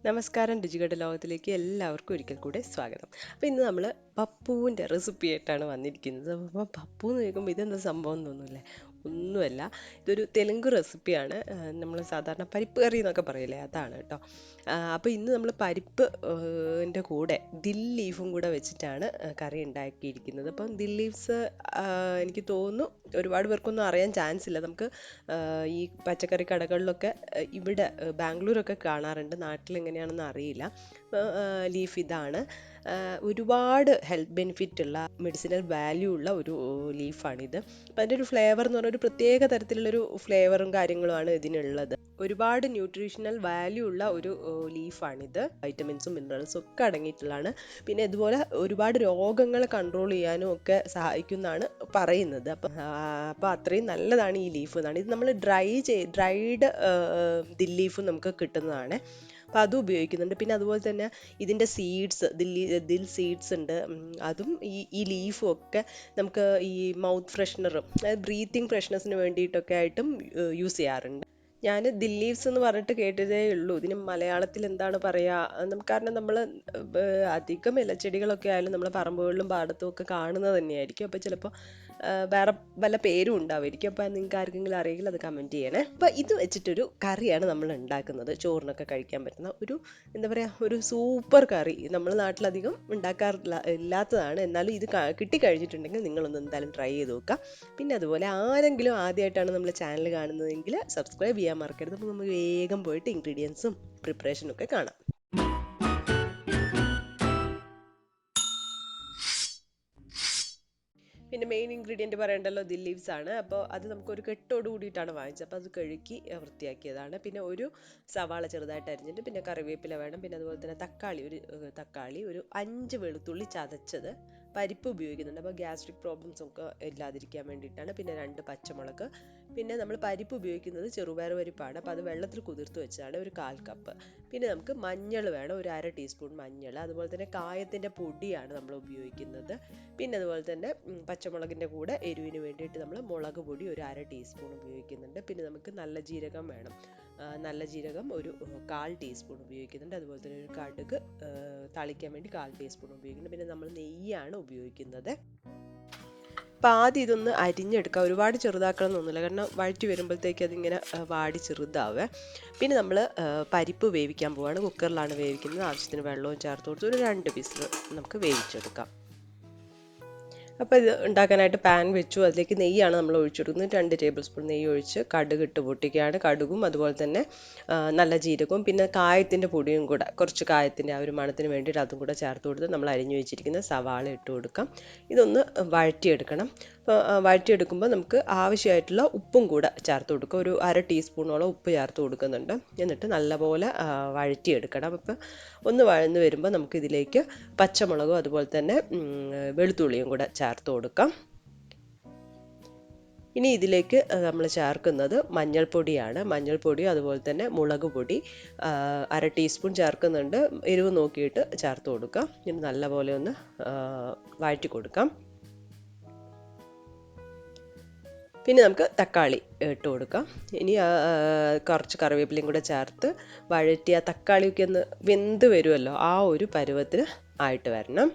നമസ്കാരം രുചികളുടെ ലോകത്തിലേക്ക് എല്ലാവർക്കും ഒരിക്കൽ കൂടെ സ്വാഗതം. അപ്പോൾ ഇന്ന് നമ്മൾ പപ്പുവിൻ്റെ റെസിപ്പി ആയിട്ടാണ് വന്നിരിക്കുന്നത്. അപ്പോൾ പപ്പു എന്ന് കേൾക്കുമ്പോൾ ഇതെന്താ സംഭവം എന്ന് തോന്നുന്നില്ലേ? ഒന്നുമല്ല, ഇതൊരു തെലുങ്ക് റെസിപ്പിയാണ്. നമ്മൾ സാധാരണ പരിപ്പ് കറി എന്നൊക്കെ പറയില്ലേ, അതാണ് കേട്ടോ. അപ്പോൾ ഇന്ന് നമ്മൾ പരിപ്പ് കൂടെ ദിൽ ലീഫും കൂടെ വെച്ചിട്ടാണ് കറി ഉണ്ടാക്കിയിരിക്കുന്നത്. അപ്പം ദിൽ ലീവ്സ് എനിക്ക് തോന്നുന്നു ഒരുപാട് പേർക്കൊന്നും അറിയാൻ ചാൻസ് ഇല്ല. നമുക്ക് ഈ പച്ചക്കറി കടകളിലൊക്കെ ഇവിടെ ബാംഗ്ലൂരൊക്കെ കാണാറുണ്ട്. നാട്ടിൽ എങ്ങനെയാണെന്ന് അറിയില്ല. ലീഫ് ഇതാണ്. ഒരുപാട് ഹെൽത്ത് ബെനിഫിറ്റ് ഉള്ള മെഡിസിനൽ വാല്യൂ ഉള്ള ഒരു ലീഫാണിത്. അപ്പം അതിൻ്റെ ഒരു ഫ്ലേവർ എന്ന് പറഞ്ഞാൽ ഒരു പ്രത്യേക തരത്തിലുള്ളൊരു ഫ്ലേവറും കാര്യങ്ങളുമാണ് ഇതിനുള്ളത്. ഒരുപാട് ന്യൂട്രീഷണൽ വാല്യൂ ഉള്ള ഒരു ലീഫാണിത്. വൈറ്റമിൻസും മിനറൽസും ഒക്കെ അടങ്ങിയിട്ടുള്ളതാണ്. പിന്നെ ഇതുപോലെ ഒരുപാട് രോഗങ്ങൾ കൺട്രോൾ ചെയ്യാനും ഒക്കെ സഹായിക്കുന്നതാണ് പറയുന്നത്. അപ്പോൾ അത്രയും നല്ലതാണ് ഈ ലീഫ് എന്നാണ്. ഇത് നമ്മൾ ഡ്രൈഡ് ദിൽ ലീഫ് നമുക്ക് കിട്ടുന്നതാണ്. അപ്പോൾ അതും ഉപയോഗിക്കുന്നുണ്ട്. പിന്നെ അതുപോലെ തന്നെ ഇതിൻ്റെ സീഡ്സ്, ദിൽ സീഡ്സ് ഉണ്ട്. അതും ഈ ലീഫും ഒക്കെ നമുക്ക് ഈ മൗത്ത് ഫ്രഷ്നറും ബ്രീത്തിങ് ഫ്രഷ്നസിന് വേണ്ടിയിട്ടൊക്കെ ആയിട്ടും യൂസ് ചെയ്യാറുണ്ട്. ഞാൻ ദിൽ ലീവ്സ് എന്ന് പറഞ്ഞിട്ട് കേട്ടതേ ഉള്ളൂ. ഇതിന് മലയാളത്തിൽ എന്താണ് പറയുക? കാരണം നമ്മൾ അധികം ഇലച്ചെടികളൊക്കെ ആയാലും നമ്മൾ പറമ്പുകളിലും പാടത്തും ഒക്കെ കാണുന്നത് തന്നെയായിരിക്കും. അപ്പോൾ ചിലപ്പോൾ വേറെ വല്ല പേരും ഉണ്ടാവുമായിരിക്കും. അപ്പോൾ നിങ്ങൾക്ക് ആർക്കെങ്കിലും അറിയെങ്കിൽ അത് കമൻറ്റ് ചെയ്യണേ. അപ്പോൾ ഇത് വെച്ചിട്ടൊരു കറിയാണ് നമ്മൾ ഉണ്ടാക്കുന്നത്. ചോറിനൊക്കെ കഴിക്കാൻ പറ്റുന്ന ഒരു എന്താ പറയുക, ഒരു സൂപ്പർ കറി. നമ്മൾ നാട്ടിലധികം ഇല്ലാത്തതാണ്. എന്നാലും ഇത് കിട്ടിക്കഴിഞ്ഞിട്ടുണ്ടെങ്കിൽ നിങ്ങളൊന്ന് എന്തായാലും ട്രൈ ചെയ്ത് നോക്കുക. പിന്നെ അതുപോലെ ആരെങ്കിലും ആദ്യമായിട്ടാണ് നമ്മൾ ചാനൽ കാണുന്നതെങ്കിൽ സബ്സ്ക്രൈബ് ചെയ്യാൻ മറക്കരുത്. അപ്പോൾ നമുക്ക് വേഗം പോയിട്ട് ഇൻഗ്രീഡിയൻസും പ്രിപ്പറേഷനും ഒക്കെ കാണാം. പിന്നെ മെയിൻ ഇൻഗ്രീഡിയൻറ്റ് പറയണ്ടല്ലോ, ദിൽ ലീവ്സ് ആണ്. അപ്പോൾ അത് നമുക്കൊരു കെട്ടോട് കൂടിയിട്ടാണ് വാങ്ങിച്ചത്. അപ്പോൾ അത് കഴുകി വൃത്തിയാക്കിയതാണ്. പിന്നെ ഒരു സവാള ചെറുതായിട്ട് അരിഞ്ഞിട്ട്, പിന്നെ കറിവേപ്പില വേണം. പിന്നെ അതുപോലെ തന്നെ തക്കാളി ഒരു 5 വെളുത്തുള്ളി ചതച്ചത്. പരിപ്പ് ഉപയോഗിക്കുന്നുണ്ട്. അപ്പോൾ ഗ്യാസ്ട്രിക് പ്രോബ്ലംസ് ഒക്കെ ഇല്ലാതിരിക്കാൻ വേണ്ടിയിട്ടാണ്. പിന്നെ 2 പച്ചമുളക്. പിന്നെ നമ്മൾ പരിപ്പ് ഉപയോഗിക്കുന്നത് ചെറുപയർ പരിപ്പാണ്. അപ്പോൾ അത് വെള്ളത്തിൽ കുതിർത്ത് വെച്ചതാണ്, ഒരു 1/4 കപ്പ്. പിന്നെ നമുക്ക് മഞ്ഞൾ വേണം, ഒരു 1/2 ടീസ്പൂൺ മഞ്ഞൾ. അതുപോലെ തന്നെ കായത്തിൻ്റെ പൊടിയാണ് നമ്മൾ ഉപയോഗിക്കുന്നത്. പിന്നെ അതുപോലെ തന്നെ പച്ചമുളകിൻ്റെ കൂടെ എരിവിന് വേണ്ടിയിട്ട് നമ്മൾ മുളക് പൊടി ഒരു 1/2 ടീസ്പൂൺ ഉപയോഗിക്കുന്നുണ്ട്. പിന്നെ നമുക്ക് നല്ല ജീരകം വേണം. നല്ല ജീരകം ഒരു 1/4 ടീസ്പൂൺ ഉപയോഗിക്കുന്നുണ്ട്. അതുപോലെ തന്നെ ഒരു കടുക് താളിക്കാൻ വേണ്ടി 1/4 ടീസ്പൂൺ ഉപയോഗിക്കുന്നുണ്ട്. പിന്നെ നമ്മൾ നെയ്യാണ് ഉപയോഗിക്കുന്നത്. അപ്പോൾ ആദ്യം ഇതൊന്ന് അരിഞ്ഞെടുക്കുക. ഒരുപാട് ചെറുതാക്കണമെന്നൊന്നുമില്ല, കാരണം വഴറ്റി വരുമ്പോഴത്തേക്ക് അതിങ്ങനെ വാടി ചെറുതാവേ. പിന്നെ നമ്മൾ പരിപ്പ് വേവിക്കാൻ പോവുകയാണ്. കുക്കറിലാണ് വേവിക്കുന്നത്. ആവശ്യത്തിന് വെള്ളവും ചേർത്ത് കൊടുത്ത് ഒരു 2 വിസിൽ നമുക്ക് വേവിച്ചെടുക്കാം. അപ്പോൾ ഇത് ഉണ്ടാക്കാനായിട്ട് പാൻ വെച്ചു. അതിലേക്ക് നെയ്യാണ് നമ്മൾ ഒഴിച്ചെടുക്കുന്നത്. 2 ടേബിൾ സ്പൂൺ നെയ്യ് ഒഴിച്ച് കടുക് ഇട്ട് പൊട്ടിക്കുകയാണ്. കടുകും അതുപോലെ തന്നെ നല്ല ജീരകവും പിന്നെ കായത്തിൻ്റെ പൊടിയും കൂടെ, കുറച്ച് കായത്തിൻ്റെ ആ ഒരു മണത്തിന് വേണ്ടിയിട്ട് അതും കൂടെ ചേർത്ത് കൊടുത്ത് നമ്മൾ അരിഞ്ഞു വെച്ചിരിക്കുന്ന സവാള ഇട്ട് കൊടുക്കാം. ഇതൊന്ന് വഴറ്റിയെടുക്കണം. അപ്പോൾ വഴറ്റിയെടുക്കുമ്പോൾ നമുക്ക് ആവശ്യമായിട്ടുള്ള ഉപ്പും കൂടെ ചേർത്ത് കൊടുക്കുക. ഒരു 1/2 ടീസ്പൂണോളം ഉപ്പ് ചേർത്ത് കൊടുക്കുന്നുണ്ട്. എന്നിട്ട് നല്ലപോലെ വഴറ്റിയെടുക്കണം. അപ്പോൾ ഒന്ന് വഴന്ന് വരുമ്പോൾ നമുക്കിതിലേക്ക് പച്ചമുളകും അതുപോലെ തന്നെ വെളുത്തുള്ളിയും കൂടെ ചേർത്ത് കൊടുക്കാം. ഇനി ഇതിലേക്ക് നമ്മൾ ചേർക്കുന്നത് മഞ്ഞൾപ്പൊടിയാണ്. മഞ്ഞൾപ്പൊടിയും അതുപോലെ തന്നെ മുളക് പൊടി 1/2 ടീസ്പൂൺ ചേർക്കുന്നുണ്ട്. എരിവ് നോക്കിയിട്ട് ചേർത്ത് കൊടുക്കാം. ഇനി നല്ലപോലെ ഒന്ന് വഴറ്റി കൊടുക്കാം. പിന്നെ നമുക്ക് തക്കാളി ഇട്ട് കൊടുക്കാം. ഇനി കുറച്ച് കറിവേപ്പിലയും കൂടെ ചേർത്ത് വഴറ്റി ആ തക്കാളിയൊക്കെ ഒന്ന് വെന്ത് വരുമല്ലോ, ആ ഒരു പരുവത്തിന് ആയിട്ട് വരണം.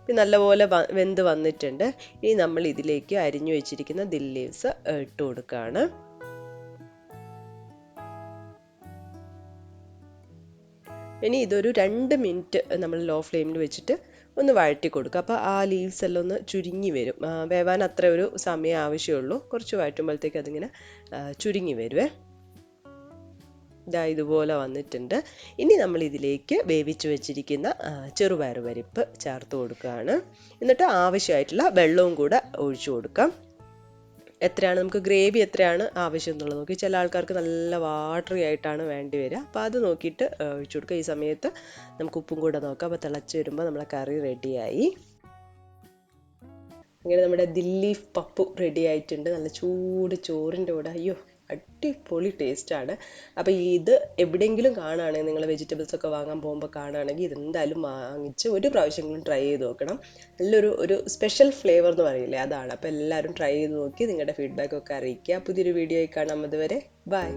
പിന്നെ നല്ലപോലെ വെന്ത് വന്നിട്ടുണ്ട്. ഇനി നമ്മൾ ഇതിലേക്ക് അരിഞ്ഞു വെച്ചിരിക്കുന്ന ദിൽ ലീവ്സ് ഇട്ട് കൊടുക്കുകയാണ്. ഇനി ഇതൊരു 2 മിനിറ്റ് നമ്മൾ ലോ ഫ്ലെയിമിൽ വെച്ചിട്ട് ഒന്ന് വഴറ്റി കൊടുക്കുക. അപ്പോൾ ആ ലീവ്സ് എല്ലാം ഒന്ന് ചുരുങ്ങി വരും. വേവാൻ അത്ര ഒരു സമയം ആവശ്യമുള്ളൂ. കുറച്ച് വഴറ്റുമ്പോഴത്തേക്ക് അതിങ്ങനെ ചുരുങ്ങി വരുവേ. ഇതുപോലെ വന്നിട്ടുണ്ട്. ഇനി നമ്മൾ ഇതിലേക്ക് വേവിച്ച് വെച്ചിരിക്കുന്ന ചെറുപയർ പരിപ്പ് ചേർത്ത് കൊടുക്കുകയാണ്. എന്നിട്ട് ആവശ്യമായിട്ടുള്ള വെള്ളവും കൂടെ ഒഴിച്ചു കൊടുക്കാം. എത്രയാണ് നമുക്ക് ഗ്രേവി എത്രയാണ് ആവശ്യം എന്നുള്ളത് നോക്കി. ചില ആൾക്കാർക്ക് നല്ല വാട്ടറി ആയിട്ടാണ് വേണ്ടി വരിക. അപ്പോൾ അത് നോക്കിയിട്ട് ഒഴിച്ചു കൊടുക്കുക. ഈ സമയത്ത് നമുക്ക് ഉപ്പും കൂടെ നോക്കാം. അപ്പോൾ തിളച്ച് വരുമ്പോൾ നമ്മളെ കറി റെഡിയായി. അങ്ങനെ നമ്മുടെ ദിൽ ലീഫ് പപ്പു റെഡി ആയിട്ടുണ്ട്. നല്ല ചൂട് ചോറിൻ്റെ കൂടെ. അയ്യോ, അടിപൊളി ടേസ്റ്റാണ്. അപ്പോൾ ഇത് എവിടെയെങ്കിലും കാണുകയാണെങ്കിൽ, നിങ്ങൾ വെജിറ്റബിൾസ് ഒക്കെ വാങ്ങാൻ പോകുമ്പോൾ കാണുകയാണെങ്കിൽ ഇതെന്തായാലും വാങ്ങിച്ച് ഒരു പ്രാവശ്യമെങ്കിലും ട്രൈ ചെയ്ത് നോക്കണം. നല്ലൊരു സ്പെഷ്യൽ ഫ്ലേവർ എന്ന് പറയില്ലേ, അതാണ്. അപ്പോൾ എല്ലാവരും ട്രൈ ചെയ്ത് നോക്കി നിങ്ങളുടെ ഫീഡ്ബാക്ക് ഒക്കെ അറിയിക്കുക. പുതിയൊരു വീഡിയോയിൽ കാണാം. അതുവരെ ബൈ.